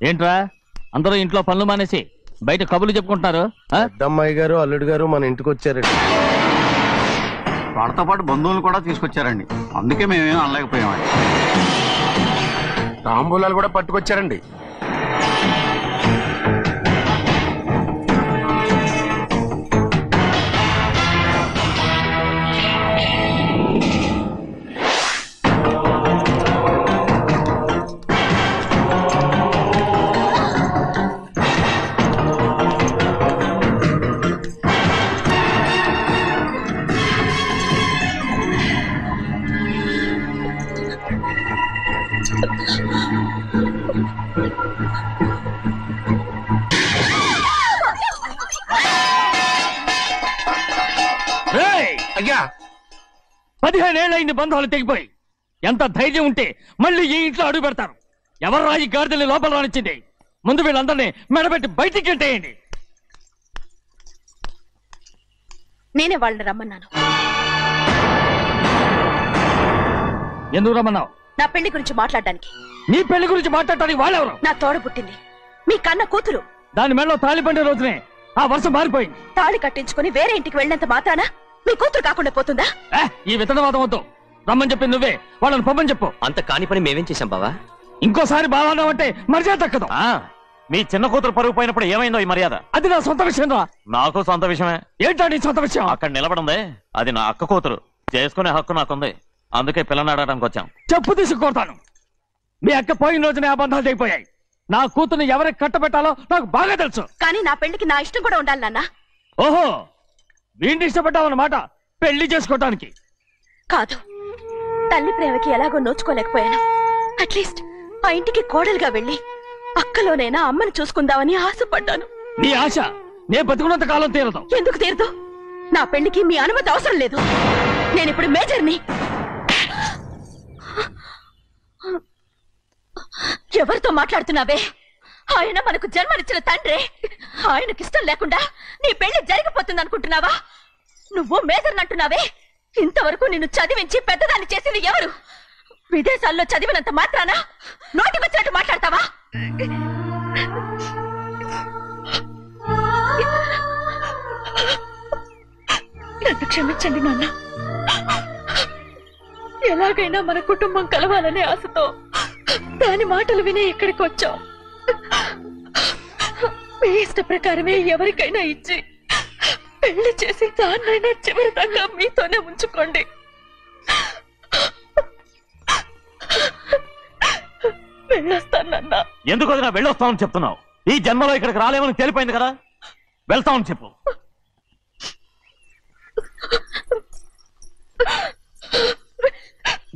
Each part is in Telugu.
ఏంట్రా అందరూ ఇంట్లో పనులు మానేసి బయట కబుర్లు చెప్పుకుంటున్నారు? పెద్దమ్మాయి గారు అల్లుడు గారు మన ఇంటికి వచ్చారండి. వాళ్ళతో పాటు బంధువులు కూడా తీసుకొచ్చారండి. అందుకే మేమేం అనలేకపోయామండి. తాంబూలాలు కూడా పట్టుకొచ్చారండి. అయ్యా 15 ఏళ్ళైంది బంధాలు తెగిపోయి. ఎంత ధైర్యం ఉంటే మళ్ళీ ఈ ఇంట్లో అడుగు పెడతారు? ఎవరు రాయి గాడిదల్ని లోపల రానిచ్చింది? ముందు వీళ్ళందరినీ మెడబెట్టి బయటికి గెంటేయండి. నేనే వాళ్ళని రమ్మన్నాను. ఎందుకు రమ్మన్నావు? నా పెళ్లి గురించి మాట్లాడడానికి. నీ పెళ్లి గురించి మాట్లాడటానికి వాళ్ళెవరు? నా తోడ పుట్టింది మీ కన్న కూతురు. దాని మెడలో తాళి పండే రోజునే ఆ వర్షం మారిపోయింది. తాళి కట్టించుకుని వేరే ఇంటికి వెళ్ళినంత మాత్రాన మీ కూతురు కాకుండా పోతుందా? ఈ విత్తనవాదం వద్దు. రమ్మని చెప్పి నువ్వే వాళ్ళని పొమ్మని చెప్పు. అంత కాని పని మేమేం చేశాం బావా? ఇంకోసారి బాగా అంటే మర్యాద దక్కదు. మీ చిన్న కూతురు పరుగు పోయినప్పుడు ఏమైందో ఈ మర్యాద? అది నా సొంత విషయం రా. నాకు సొంత విషయమే. ఏంటా నీ సొంత విషయం? అక్కడ నిలబడిందే అది నా అక్క కూతురు. చేసుకునే హక్కు నాకుంది. అందుకే పిల్లని అడగడానికి వచ్చాం. చెప్పు తీసుకొడతాను. మీ అక్క పోయిన రోజునే ఆ బంధాలు తెగిపోయాయి. నా కూతుర్ని ఎవరికి కట్టబెట్టాలో నాకు బాగా తెలుసు. కానీ నా పెళ్లికి నా ఇష్టం కూడా ఉండాలి నాన్న. ఓహో, వీడిని ఇష్టపడ్డావన్నమాట పెళ్లి చేసుకోవటానికి. కాదు, తల్లి ప్రేమకి ఎలాగో నోచుకోలేకపోయాను. అట్లీస్ట్ ఆ ఇంటికి కోడలుగా వెళ్ళి అక్కలోనైనా అమ్మని చూసుకుందామని ఆశపడ్డాను. నీ ఆశ నే బతుకున్నంత కాలం తీరదు. ఎందుకు తీరదు? నా పెళ్లికి మీ అనుమతి అవసరం లేదు. నేనిప్పుడు మేజర్ని. ఎవరితో మాట్లాడుతున్నావే? ఆయన మనకు జన్మనిచ్చిన తండ్రి. ఆయనకిష్టం లేకుండా నీ పెళ్లి జరిగిపోతుంది అనుకుంటున్నావా? నువ్వు మేజర్ అంటున్నావే. ఇంతవరకు నిన్ను చదివించి పెద్దదాన్ని చేసింది ఎవరు? విదేశాల్లో చదివినంత మాత్రాన నోటికి వచ్చినట్టు మాట్లాడతావా? నన్ను క్షమించండి నాన్న. ఎలాగైనా మన కుటుంబం కలవాలనే ఆశతో దాని మాటలు విని ఇక్కడికి వచ్చాం. మీ ఇష్ట ప్రకారమే ఎవరికైనా ఇచ్చి పెళ్లి చేసి దాన్నైనా చివరి దాకా మీతోనే ఉంచుకోండి. వెళ్ళొస్తానన్నా. ఎందుకు వదినా వెళ్ళొస్తామని చెప్తున్నావు? ఈ జన్మలో ఇక్కడికి రాలేమని తేలిపోయింది కదా. వెళ్తామని చెప్పు.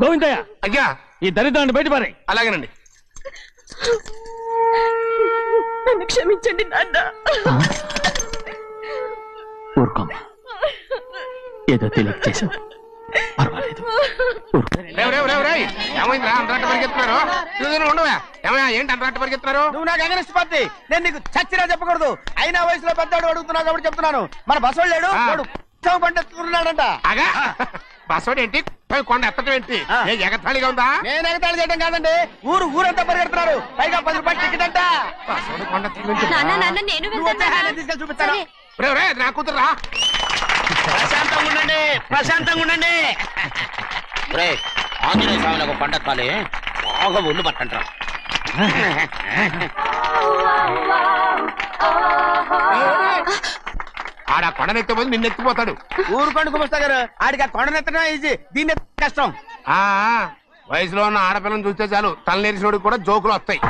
గోవిందయ్య, అయ్యా ఈ దరిద్రాన్ని బయట పారే. అలాగేనండి. నన్ను క్షమించండి నాన్న. ఊరుకోమ్మా, ఏదో తెలియక చేసావు, పర్వాలేదు. ఏమైందిరా అంతరాట పరిగెత్తున్నారు? ఉండవా? ఏమయ్యా ఏంటి అంతరాట పరిగెత్తున్నారు? నువ్వు నాకు అగనిస్ట్ పార్టీ. నేను నీకు చచ్చినా చెప్పకూడదు. అయినా వయసులో పెద్దవాడు అడుగుతున్నావు కాబట్టి చెప్తున్నాను. మన బసవాడు లేడు, వాడు పండిస్తున్నాడంట. అగా బసవాడు ఏంటి? కొండ ఎత్తడం ఏంటి? ఎగతాళిగా ఉందా? నేను ఎగతాళి చేయడం కాదండి, ఊరంతా పరిగెడుతున్నారు. పైగా 10 రూపాయలు టికెట్ అంట. బసవాడు కొండ తీసుకెళ్ళి చూపిస్తాను. నా కూతురా. ప్రశాంతంగా ఉండండి, ప్రశాంతంగా ఉండండి. ఆంజనేయ స్వామి ఒక పంట కాలే బాగా ఒళ్ళు పట్టంటారా. ఆడ కొండనెత్తే నిన్ను ఎత్తిపోతాడు. ఊరుకోండి కుమస్తా గారు, ఆడికి ఆ కొండనెత్తడం ఈజీ, దీన్ని కష్టం. వయసులో ఉన్న ఆడపిల్లని చూస్తే చాలు తలనేరిసినోడికి కూడా జోకులు వస్తాయి.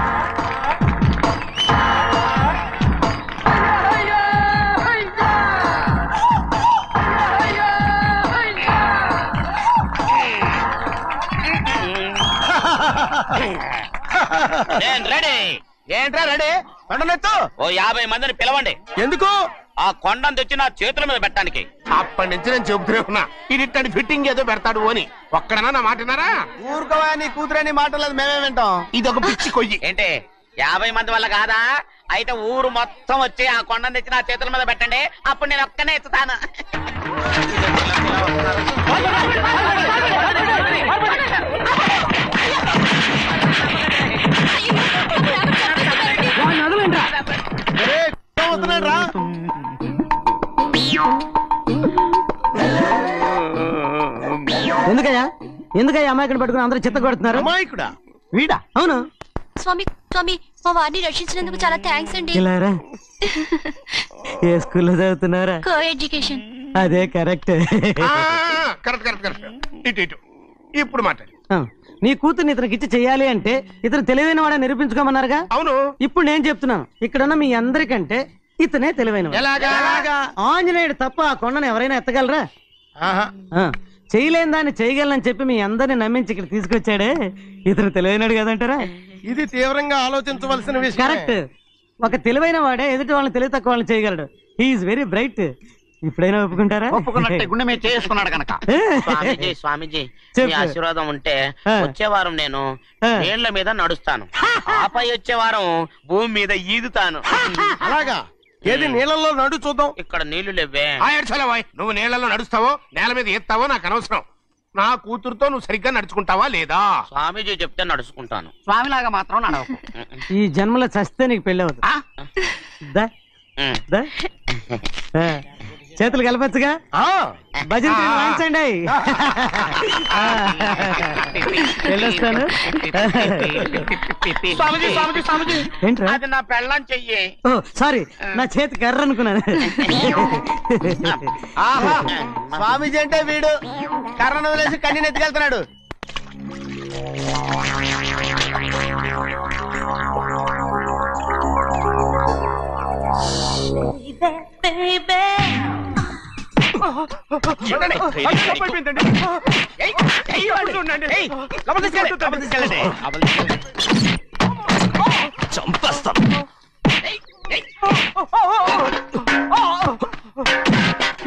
ఏంట్రా రెడీ? కొండనెత్తు. ఓ 50 మందిని పిలవండి. ఎందుకు? ఆ కొండను తెచ్చి నా చేతుల మీద పెట్టడానికి. అప్పటి నుంచి నేను చెబుతూనే ఉన్నా, ఇది ఫిట్టింగ్ ఏదో పెడతాడు అని. ఒక్కడనా నా మాటనారా? ఊరుకోవా, నీ కూతురని మాటలేదు, మేమే వింటాం. ఇది ఒక పిచ్చి కొయ్యి. ఏంటి 50 మంది వల్ల కాదా? అయితే ఊరు మొత్తం వచ్చి ఆ కొండను తెచ్చి నా చేతుల మీద పెట్టండి. అప్పుడు నేను ఒక్కనే ఎత్తుతాను. ఎందుకయ్యా అమాయకుని పట్టుకుని అందరూ చిత్త కొడుతున్నారు? అమాయకుడా? వీడా? అవును. స్వామి స్వామి మా వారిని రక్షించినందుకు చాలా థ్యాంక్స్ అండి. ఇలారా ఏ స్కూల్లో చదువుతున్నారా? Co education. అదే కరెక్ట్. Correct correct correct. ఇటు ఇప్పుడు మాట్లాడు. నీ కూతుర్ని ఇతనికి ఇచ్చి చెయ్యాలి అంటే ఇతను తెలివైన వాడని నిరూపించుకోమన్నారుగా. అవును. ఇప్పుడు నేను చెప్తున్నాను, ఇక్కడున్న మీ అందరికంటే ఇతనే తెలివైన. ఆంజనేయుడు తప్ప ఆ కొండను ఎవరైనా ఎత్తగలరా? చేయలేని దాన్ని చేయగలనని చెప్పి మీ అందరిని నమ్మించి ఇక్కడ తీసుకొచ్చాడే, ఇతను తెలివైనడు కదంటారా? ఇది తీవ్రంగా ఆలోచించవలసిన విషయం. కరెక్ట్. ఒక తెలివైన వాడే ఎదుటి వాళ్ళని తెలివి తక్కువ వాళ్ళని చేయగలడు. He is very bright. ఇప్పుడైనా ఒప్పుకుంటారా? ఒప్పుకున్నట్టే గుండె మీద చేసుకున్నాడు కనుక. స్వామీజీ మీ ఆశీర్వాదం ఉంటే వచ్చే వారం నేను నీళ్ల మీద నడుస్తాను, ఆపై వచ్చే వారం భూమి మీద ఈదుతాను. అలాగా? ఏది నీళ్ళల్లో నడు చూద్దాం. ఇక్కడ నీళ్లు లేవే. నువ్వు నీళ్ళలో నడుస్తావో నేల మీద ఎత్తావో నాకు అనవసరం. నా కూతురుతో నువ్వు సరిగ్గా నడుచుకుంటావా లేదా? స్వామీజీ చెప్తే నడుచుకుంటాను. స్వామిలాగా మాత్రం నడవకు. ఈ జన్మలో చస్తే నీకు పెళ్ళి అవుతుంది. చేతులు కలపచ్చుగా? భజన వాయించండి. వెళ్ళొస్తాను. ఏంట్రా? అది నా పెళ్ళం చెయ్యి. ఓ సారీ, నా చేతి కర్ర అనుకున్నాను. స్వామీజీ అంటే వీడు కర్రను వదిలేసి కన్నీని ఎత్తుకెళ్తున్నాడు.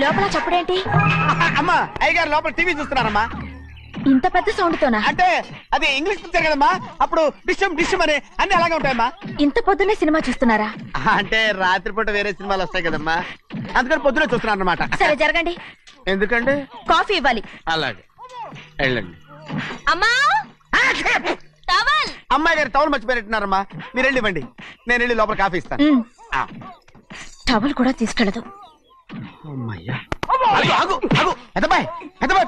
లోపల చప్పుడేంటి? అమ్మా అయ్యగారు లోపల టీవీ చూస్తున్నారమ్మా. ఇంత పెద్ద సౌండ్ తోనా? అంటే అది ఇంగ్లీష్ పిక్చర్ కదమ్మా, అప్పుడు డిషమ్ అని అన్ని అలాగే ఉంటాయమ్మా. ఇంత పొద్దున్నే సినిమా చూస్తున్నారా? అంటే రాత్రిపూట వేరే సినిమాలు వస్తాయి కదమ్మా, అందుకని పొద్దునే చూస్తున్నాను అనమాట. సరే జరగండి. ఎందుకండి? కాఫీ ఇవ్వాలి. అలాగే వెళ్ళండి. అమ్మా టవల్. అమ్మాయి గారు టవల్ మర్చిపోయినట్టున్నారమ్మా, మీరు వెళ్ళి ఇవ్వండి, నేను వెళ్ళి లోపల కాఫీ ఇస్తాను. టవల్ కూడా తీసుకెళ్ళదు.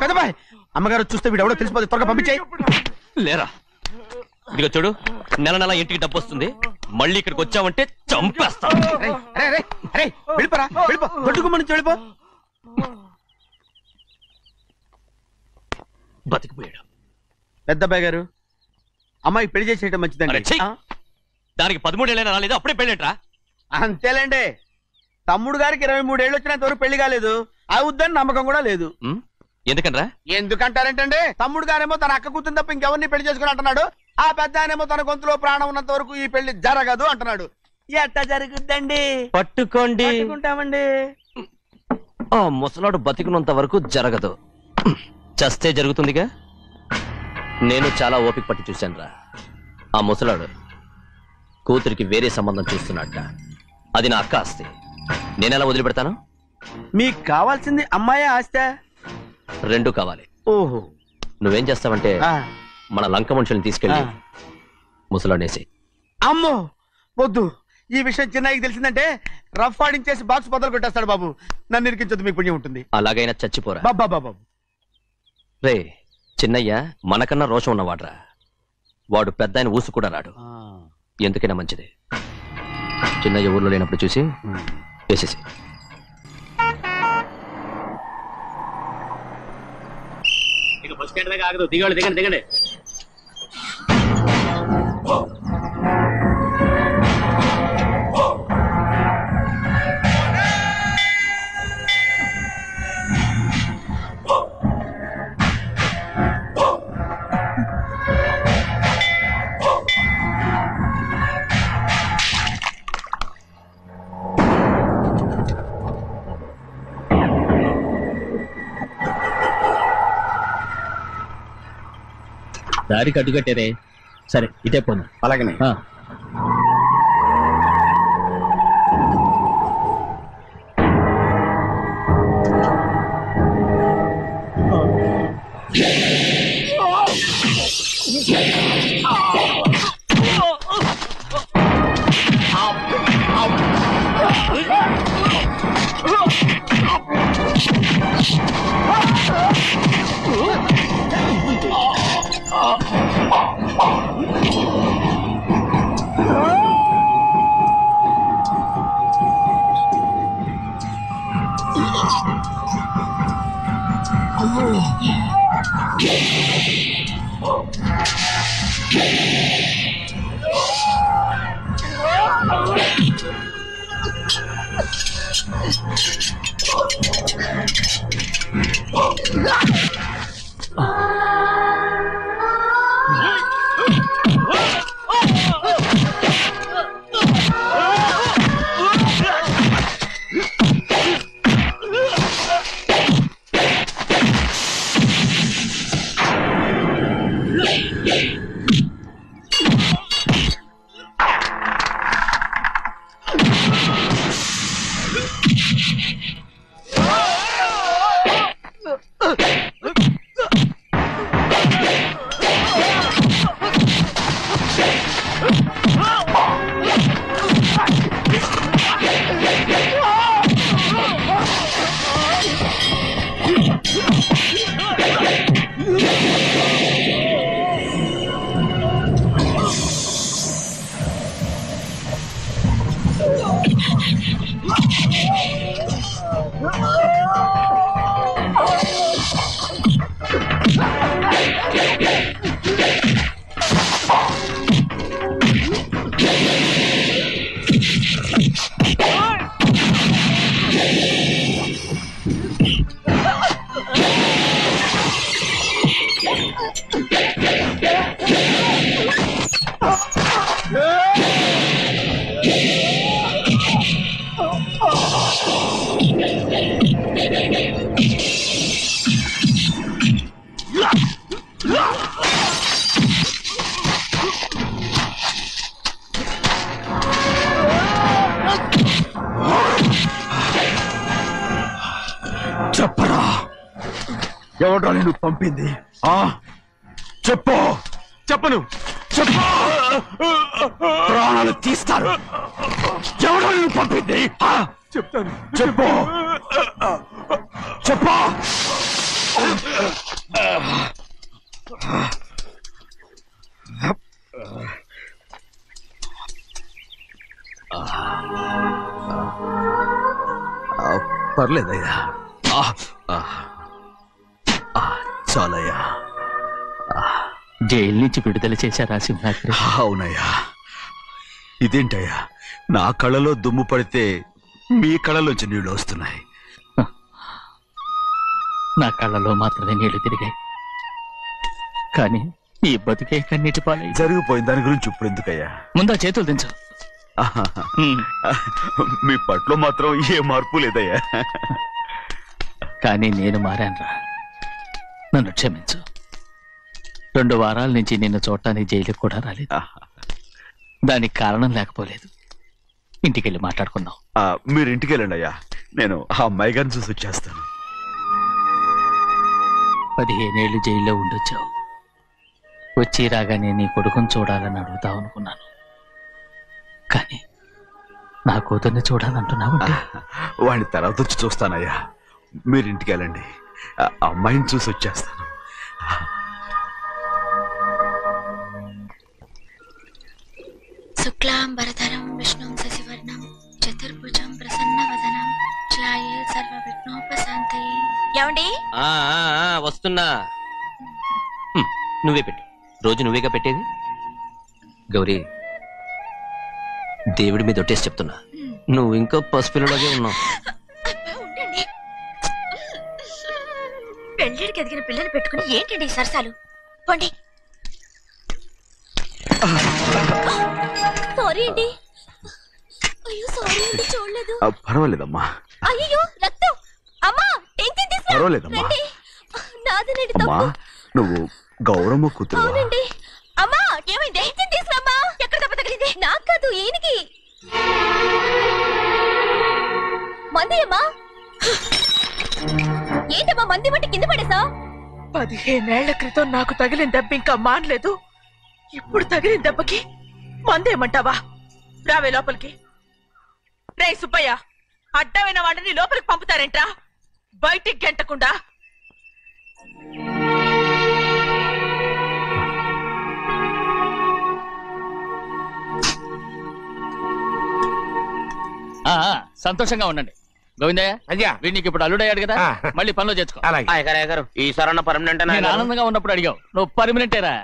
పెద్దబాయ్ అమ్మగారు చూస్తే వీడు ఎవడో తెలిసిపోతే త్వరగా పంపించాయి. లేరా, ఇదిగో చూడు, నెల నెల ఇంటికి డబ్బు వస్తుంది, మళ్ళీ ఇక్కడికి వచ్చావంటే చంపేస్తా. వెళ్ళిపోరా, వెళ్ళిపో, దొడ్డుకుమ్మ నుంచి వెళ్ళిపో. బతికిపోయాడు. పెద్దబ్బాయి గారు అమ్మాయి పెళ్లి చేసేయటం మంచిదండి. దానికి 13 ఏళ్ళైనా రాలేదు, అప్పుడే పెళ్ళేట్రా? అంతేలేండి, తమ్ముడు గారికి 23 ఏళ్ళు వచ్చినంత వరకు పెళ్లి కాలేదు, అవుద్దని నమ్మకం కూడా లేదు. ఎందుకనరా? ఎందుకంటారేంటండి, తమ్ముడు గారేమో తన అక్క కూతురు తప్ప ఇంకెవరిని పెళ్లి చేసుకుని అంటున్నాడు, ఆ పెద్ద ఆయనేమో తన గొంతులో ప్రాణం ఉన్నంత వరకు ఈ పెళ్లి జరగదు అంటున్నాడు. ఎట్ట జరుగుద్దండి? పట్టుకుంటామండి. ఆ ముసలాడు బతికినంత వరకు జరగదు, చస్తే జరుగుతుందిగా. నేను చాలా ఓపిక పట్టి చూశానురా. ఆ ముసలాడు కూతురికి వేరే సంబంధం చూస్తున్నట్ట. అది నా అక్క ఆస్తి, నేనెలా వదిలిపెడతాను? మీకు కావాల్సింది అమ్మాయి ఆస్తి? రెండు కావాలి. ఓహో. నువ్వేం చేస్తావంటే మన లంక మనుషుల్ని తీసుకెళ్ళి ముసలాడేసి. అమ్మో వద్దు, ఈ విషయం చిన్నయ్యకి తెలిసిందంటే రఫ్ ఆడించేసి బాక్స్ బదులు కొట్టేస్తాడు బాబు. నన్ను ఇరికించొద్దు, మీకు పుణ్యం ఉంటుంది. అలాగైనా చచ్చిపోరా బాబా. రే చిన్నయ్య మనకన్నా రోషం ఉన్నవాడ్రా, వాడు పెద్ద ఆయన ఊసు కూడా రాడు. ఎందుకైనా మంచిది చిన్నయ్య ఊర్లో లేనప్పుడు చూసి వేసేసి. బస్ స్టాండ్ దగ్గర ఆగదు, దిగండి. దారి కట్టుకట్టేరే. సరే ఇటే పోను. అలాగనే. చెప్పరా, ఎవడ్రా నిన్ను పంపింది? చెప్పు. చెప్పను. చెప్పు. ప్రాణాలు తీస్తారు. ఎవడో నిన్ను పంపింది? చెప్తాను. చెప్పు. చెప్పు. పర్లేదయ్యా, చాలయ్యా. జైలు నుంచి విడుదల చేశారా సింహాద్రి? అవునయ్యా. ఇదేంటయ్యా, నా కళ్ళలో దుమ్ము పడితే మీ కళ్ళలోంచి నీళ్లు వస్తున్నాయి. నా కళ్ళలో మాత్రమే నీళ్లు తిరిగాయి, కానీ ఈ బతుకే కన్నీటి పాలై జరిగిపోయింది. దాని గురించి ఇప్పుడు ఎందుకయ్యా? ముందా చేతులు దించు. మీ పట్ల మాత్రం ఏ మార్పు లేదయ్యా. కానీ నేను మారానురా, నన్ను క్షమించు. 2 వారాల నుంచి నిన్ను చూడటానికి జైలుకి కూడా రాలేదు. దానికి కారణం లేకపోలేదు. ఇంటికెళ్ళి మాట్లాడుకున్నాం. మీరు ఇంటికి వెళ్ళండి అయ్యా, నేను ఆ అమ్మాయి గారిని చూసి వచ్చేస్తాను. 15 ఏళ్ళు జైల్లో ఉండొచ్చావు. వచ్చి రాగానే నీ కొడుకుని చూడాలని అడుగుతావు అనుకున్నాను, కానీ నా కూతుర్ని చూడాలంటున్నావు. వాడిని తర్వాత వచ్చి చూస్తానయ్యా, మీరు ఇంటికి వెళ్ళండి. అమ్మాయిని చూసి వచ్చేస్తాను. శుక్లాంబరధరం విష్ణుం శశివర్ణం చతుర్భుజం ప్రసన్నవదనం ధ్యాయే సర్వవిఘ్నోపశాంతయే. ఏమండి? వస్తున్నా. నువ్వే పెట్టు. రోజు నువ్వేగా పెట్టేది. గౌరీ, దేవుడి మీద ఒట్టేసి చెప్తున్నా, నువ్వు ఇంకా పసిపిల్లలాగే ఉన్నావు. పెళ్ళిడికి ఎదిగిన పిల్లని పెట్టుకుని ఏంటండి సరసాలు? పోండి. సారీ అండి. అయ్యో సారీ అండి, చూడలేదు. పర్వాలేదమ్మా. అయ్యో రక్తం. అమ్మా టెన్షన్ తీసుకో. పర్వాలేదమ్మా. నాదనండి అమ్మా, నువ్వు గౌరమ్మ కూతురు. అవునండి. అమ్మా ఏమైంది? టెన్షన్ తీసుకురామ్మా. ఎక్కడ దెబ్బ తగిలింది? నాకు కాదు, ఈయనకి. మంది అమ్మా. ఏంటమ్మా మంది బట్టి కింద పడేసా? 15 ఏళ్ల క్రితం నాకు తగిలిన దెబ్బ ఇంకా మానలేదు. ఇప్పుడు తగిలిన దెబ్బకి మందేమంటావా? రావే లోపలికి. రే సుబ్బయ్య, అడ్డమైన వాడిని లోపలికి పంపుతారేంట్రా? బయటికి గెంటకుండా. సంతోషంగా ఉండండి. గోవిందయ్య అయ్యా వీడికి ఇప్పుడు అల్లుడయ్యాడు కదా మళ్ళీ పనిలో చేర్చుకో. గారు ఈసారన్న పర్మనెంట్ నేను ఆనందంగా ఉన్నప్పుడు అడిగావు, నువ్వు పర్మనెంటేరా?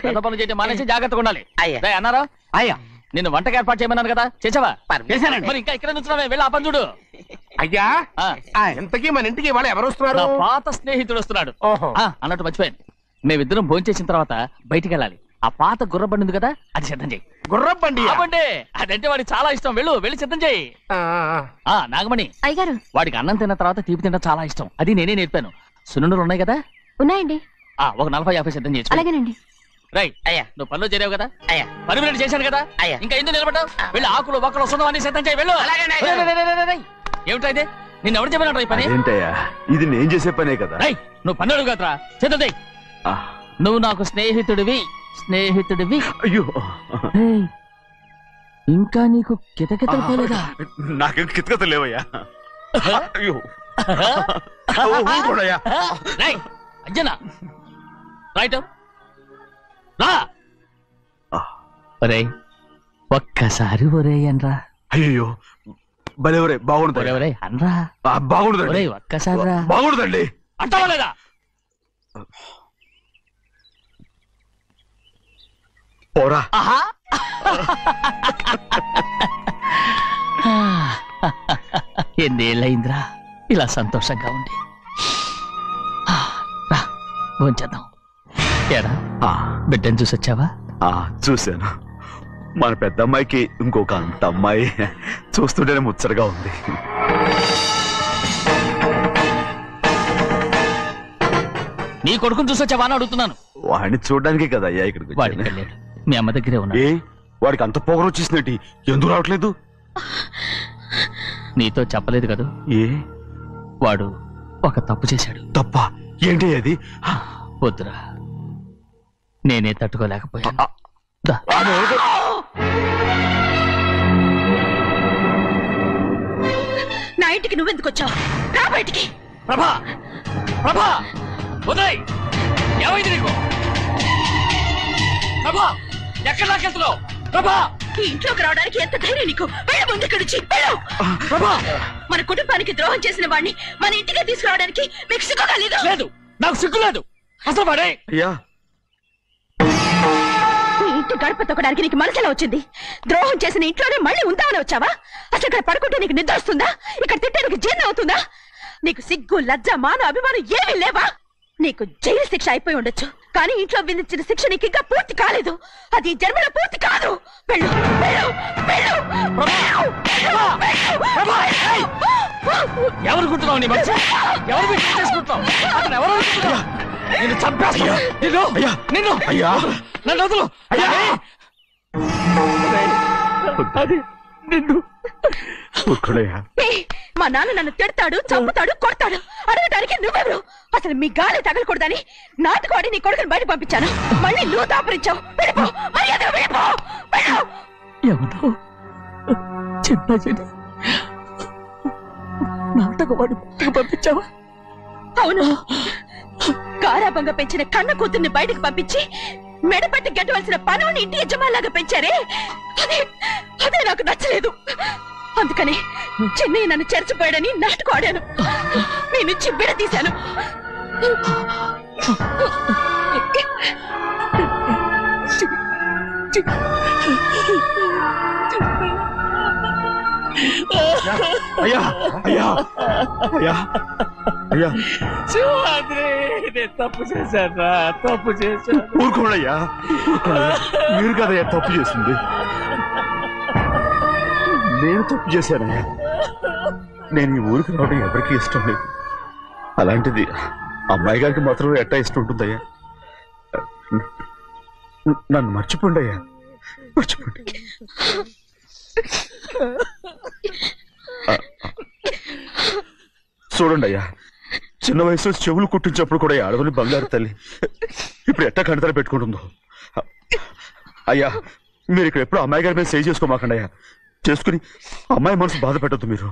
పెద్ద పనులు చేయడం మానేసి జాగ్రత్తగా ఉండాలి. అన్నారా? అయ్యా నిన్ను వంటకి ఏర్పాటు చేయమన్నాను కదా, చేసావా? చేశానండి. మరి ఇంకా ఇక్కడ నుంచున్నావే, వెళ్ళి ఆ పని చూడు. అయ్యా ఇంతకీ మన ఇంటికి ఇవాళ ఎవరు వస్తున్నారు? నా పాత స్నేహితుడు వస్తున్నాడు. అన్నట్టు మర్చిపోయాను, మేమిద్దరం భోంచేసిన తర్వాత బయటికి వెళ్ళాలి. ఆ పాత గుర్రబండి ఉంది కదా, అది సిద్ధం చేయి. గుర్రబండి? అదంటే వాడికి చాలా ఇష్టం. వెళ్ళి సిద్ధం చేయి. నాగమణి అయ్యగారు, వాడికి అన్నం తిన్న తర్వాత తీపి తినడం చాలా ఇష్టం. అది నేనే నేర్పాను. సున్నుండలు ఉన్నాయి కదా? ఉన్నాయండి. ఒక 40-50 సిద్ధం చేసి. అలాగేనండి. రైట్ అయ్యా, నువ్వు పనిలో చేరావు కదా, పర్మినెంట్ చేశాను కదా, ఇంకా ఎందుకు నిలబడ్డావు? వెళ్ళి ఆకులు ఒక్కలు వస్తుందో అన్ని సిద్ధం చేయి. వెళ్ళు. ఏమిటా ఇదే? నిన్ను ఎవరు చెప్పినట్టు ఈ పని? ఏంటయ్యా, ఇది నేను చేసే పనే కదా. నువ్వు పని అడుగు కదరా, సిద్ధం చేయి. నువ్వు నాకు స్నేహితుడివి. అయ్యో, ఇంకా నీకు కితకితలు పోలేదా? నాకేం కితకితలు లేవయ్యా. అయ్యో అజ్జనా రైట్ రా. ఒరే ఒక్కసారి ఒరే అనరా. అయ్యో భలే ఒరే, బాగుంటుంది. ఒరే అనరా, బాగుండదండి. ఒక్కసారి రా. బాగుండదండి. అంటావా లేదా? పోరా. ఎన్నేళ్ళయిందిరా ఇలా సంతోషంగా ఉండి. రా భోంచేద్దాం. ఏరా బిడ్డను చూసొచ్చావా? చూశాను. మన పెద్ద అమ్మాయికి ఇంకొక అంత అమ్మాయి చూస్తుంటేనే ముచ్చటగా ఉంది. నీ కొడుకుని చూసొచ్చావా అని అడుగుతున్నాను. వాడిని చూడడానికి కదా అయ్యా ఇక్కడికి. వాడికి వెళ్ళాడు, మీ అమ్మ దగ్గరే ఉన్నాడు. వాడికి అంత పొగరు వచ్చేసినట్టు ఎందుకు రావట్లేదు? నీతో చెప్పలేదు కదా. వాడు ఒక తప్పు చేశాడు. తప్ప? ఏంటి అది? వద్దురా, నేనే తట్టుకోలేకపోయాను. నా ఇంటికి నువ్వెందుకు వచ్చావు? రా బయటికి. ప్రభా ప్రభా ఉదయ్, ఏమైంది నీకు? ప్రభా ఎక్కడ నాకెళ్తున్నావు? ప్రభా ఈ ఇంట్లోకి రావడానికి ఎంత ధైర్యం నీకు? వెళ్ళ ముందు ఇక్కడి నుంచి వెళ్ళు. ప్రభా మన కుటుంబానికి ద్రోహం చేసిన వాడిని మన ఇంటికే తీసుకురావడానికి మీకు సిగ్గుగా లేదు? లేదు, నాకు సిగ్గు లేదు అసలు. వాడే ఈ ఇంటి గడప తొక్కడానికి నీకు మనసులో వచ్చింది. ద్రోహం చేసిన ఇంట్లోనే మళ్ళీ ఉందామని వచ్చావా? అసలు ఇక్కడ పడుకుంటే నీకు నిద్ర వస్తుందా? ఇక్కడ తింటే నీకు జీర్ణం అవుతుందా? నీకు సిగ్గు, లజ్జ, మాన, అభిమానం ఏమీ లేవా? నీకు జైలు శిక్ష అయిపోయి ఉండొచ్చు, కానీ ఇంట్లో విధించిన శిక్ష నీకు ఇంకా పూర్తి కాలేదు. అది జన్మలో పూర్తి కాదు. వెళ్ళు వెళ్ళు వెళ్ళు. ఎవరు గుంటున్నావు? నీ మనసు ఎవరు చేసుకుంటున్నావు? ఎవరు నిన్ను చంపేస్తా. నిన్ను నన్ను వదులు. మా నాన్న నన్ను తిడతాడు, చంపుతాడు, కొడతాడు. అడగటానికి నువ్వెవరు? అసలు మీ గాలి తగలకూడదని నాటుకోడి నీ కొడుకుని బయట పంపించాను. మళ్ళీ నువ్వు దాపరించావు. వెళ్ళిపో, మర్యాదగా వెళ్ళిపో. ఏమన్నావు? చిన్న నాటకవాడు పంపించావా? అవును, గారాబంగా పెంచిన కన్న కూతుర్ని బయటకు పంపించి మెడపట్టి గెట్టవలసిన పనుని ఇంటి యజమానిలాగా పెంచారే, అదే నాకు నచ్చలేదు. అందుకని చిన్నయ్య నన్ను చెరచిపోయాడని నాటకం ఆడాను. మీ నుంచి విడదీశాను. అయ్యా అయ్యా అయ్యా అయ్యా, తప్పు చేశాను, తప్పు చేశాను. ఊరుకోడయ్యా, మీరు కదయ్యా తప్పు చేసింది. నేను తప్పు చేశానయ్యా. నేను ఈ ఊరికి రావడం ఎవరికి ఇష్టం లేదు. అలాంటిది అమ్మాయి గారికి మాత్రం ఎట్టా ఇష్టం ఉంటుందయ్యా. నన్ను మర్చిపోండి అయ్యా, మర్చిపోండి. చూడండి అయ్యా, చిన్న వయసులో చెవులు కుట్టించినప్పుడు కూడా ఆడవని బంగారు తల్లి ఇప్పుడు ఎట్టా కంటతర పెట్టుకుంటుందో. అయ్యా, మీరు ఇక్కడ ఎప్పుడు అమ్మాయి గారి మీద సేవ్ చేసుకోమాకండి అయ్యా. చేసుకుని అమ్మాయి మనసు బాధ పెట్టద్దు మీరు.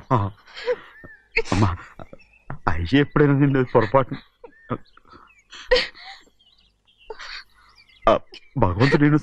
అమ్మా, అయ్యే ఎప్పుడైనా నిన్ను పొరపాటు భగవంతుడు నేను